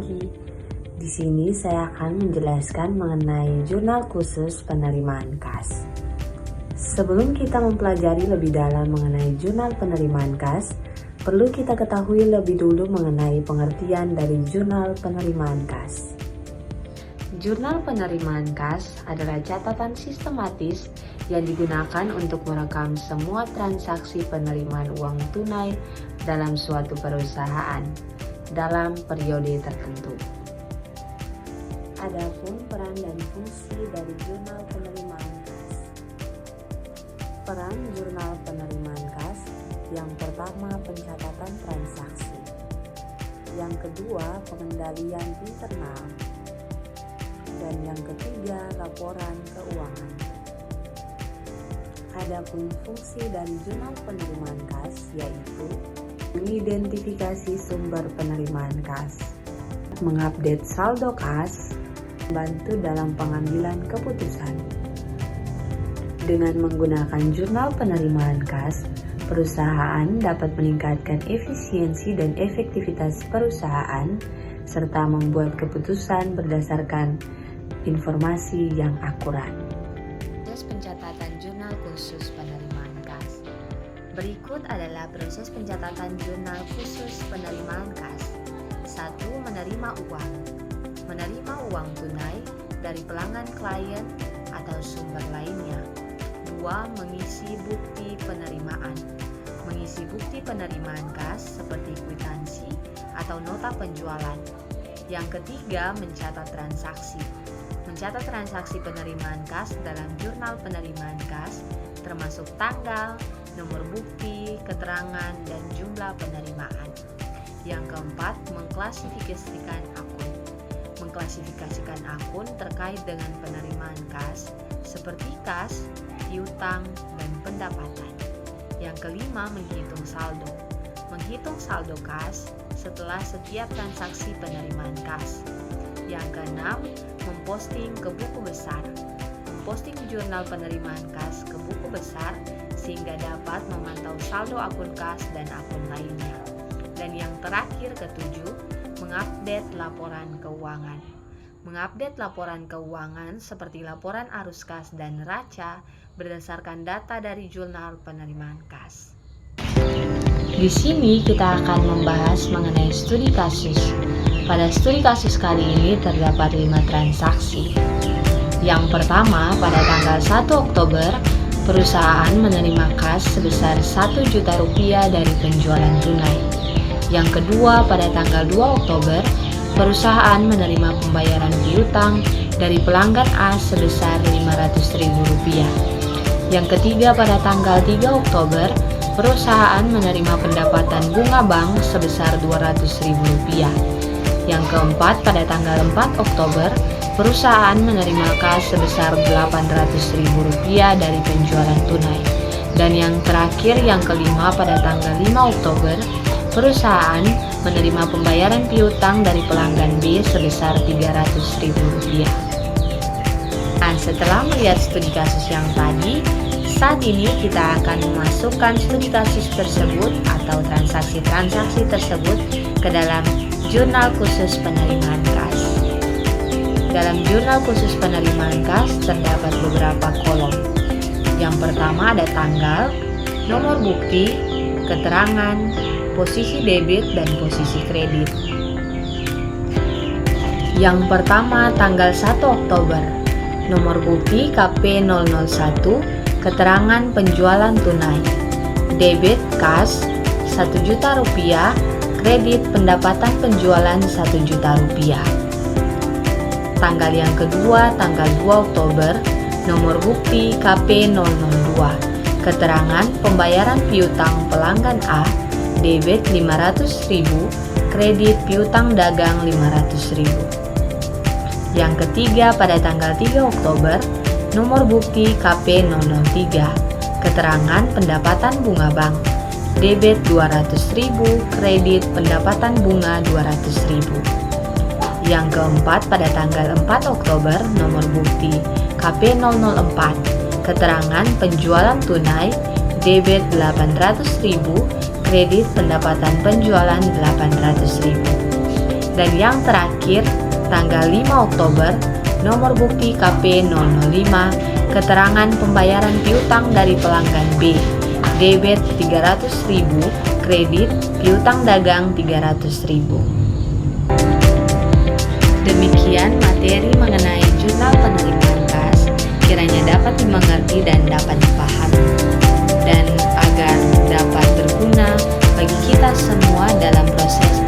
lagi. Di sini saya akan menjelaskan mengenai jurnal khusus penerimaan kas. Sebelum kita mempelajari lebih dalam mengenai jurnal penerimaan kas, perlu kita ketahui lebih dulu mengenai pengertian dari jurnal penerimaan kas. Jurnal penerimaan kas adalah catatan sistematis yang digunakan untuk merekam semua transaksi penerimaan uang tunai dalam suatu perusahaan dalam periode tertentu. Adapun peran dan fungsi dari jurnal penerimaan kas. Peran jurnal penerimaan kas yang pertama pencatatan transaksi, yang kedua pengendalian internal, dan yang ketiga laporan keuangan. Adapun fungsi dari jurnal penerimaan kas yaitu mengidentifikasi sumber penerimaan kas, mengupdate saldo kas, membantu dalam pengambilan keputusan. Dengan menggunakan jurnal penerimaan kas, perusahaan dapat meningkatkan efisiensi dan efektivitas perusahaan serta membuat keputusan berdasarkan informasi yang akurat. Proses pencatatan jurnal khusus penerimaan kas. Berikut adalah proses pencatatan jurnal khusus penerimaan kas. 1. Menerima uang. Menerima uang tunai dari pelanggan klien atau sumber lainnya. 2. Mengisi bukti penerimaan. Mengisi bukti penerimaan kas seperti kwitansi atau nota penjualan. Yang ketiga, mencatat transaksi. Mencatat transaksi penerimaan kas dalam jurnal penerimaan kas termasuk tanggal, nomor bukti, keterangan, dan jumlah penerimaan. Yang keempat, mengklasifikasikan akun. Mengklasifikasikan akun terkait dengan penerimaan kas seperti kas, piutang, dan pendapatan. Yang kelima, menghitung saldo. Menghitung saldo kas setelah setiap transaksi penerimaan kas. Yang keenam, memposting ke buku besar. Memposting jurnal penerimaan kas ke buku besar sehingga dapat memantau saldo akun kas dan akun lainnya. Dan yang terakhir, ketujuh, mengupdate laporan keuangan. Mengupdate laporan keuangan seperti laporan arus kas dan neraca berdasarkan data dari jurnal penerimaan kas. Di sini kita akan membahas mengenai studi kasus. Pada studi kasus kali ini terdapat 5 transaksi. Yang pertama, pada tanggal 1 Oktober, perusahaan menerima kas sebesar Rp1 juta dari penjualan tunai. Yang kedua, pada tanggal 2 Oktober, perusahaan menerima pembayaran piutang dari pelanggan A sebesar Rp500.000. Yang ketiga, pada tanggal 3 Oktober, perusahaan menerima pendapatan bunga bank sebesar Rp200.000. Yang keempat, pada tanggal 4 Oktober, perusahaan menerima kas sebesar Rp800.000 dari penjualan tunai. Dan yang terakhir, yang kelima, pada tanggal 5 Oktober, perusahaan menerima pembayaran piutang dari pelanggan B sebesar Rp300.000. Nah, setelah melihat studi kasus yang tadi, saat ini kita akan memasukkan studi kasus tersebut atau transaksi-transaksi tersebut ke dalam jurnal khusus penerimaan kas. Dalam jurnal khusus penerimaan kas terdapat beberapa kolom. Yang pertama ada tanggal, nomor bukti, keterangan, posisi debit, dan posisi kredit. Yang pertama tanggal 1 Oktober, nomor bukti KP001, keterangan penjualan tunai, debit kas Rp1 juta, kredit pendapatan penjualan Rp1 juta. Tanggal yang kedua tanggal 2 Oktober, nomor bukti KP002, keterangan pembayaran piutang pelanggan A, debit Rp500.000, kredit piutang dagang Rp500.000. Yang ketiga pada tanggal 3 Oktober, nomor bukti KP003, keterangan pendapatan bunga bank, debit Rp200.000, kredit pendapatan bunga Rp200.000. Yang keempat pada tanggal 4 Oktober, nomor bukti KP004, keterangan penjualan tunai, debit Rp800.000, kredit pendapatan penjualan Rp800.000. Dan yang terakhir, tanggal 5 Oktober, nomor bukti KP 005, keterangan pembayaran piutang dari pelanggan B, debit 300.000, kredit piutang dagang 300.000. Demikian materi mengenai jurnal penerimaan kas, kiranya dapat dimengerti dan dapat dipahami, dan agar dapat berguna bagi kita semua dalam proses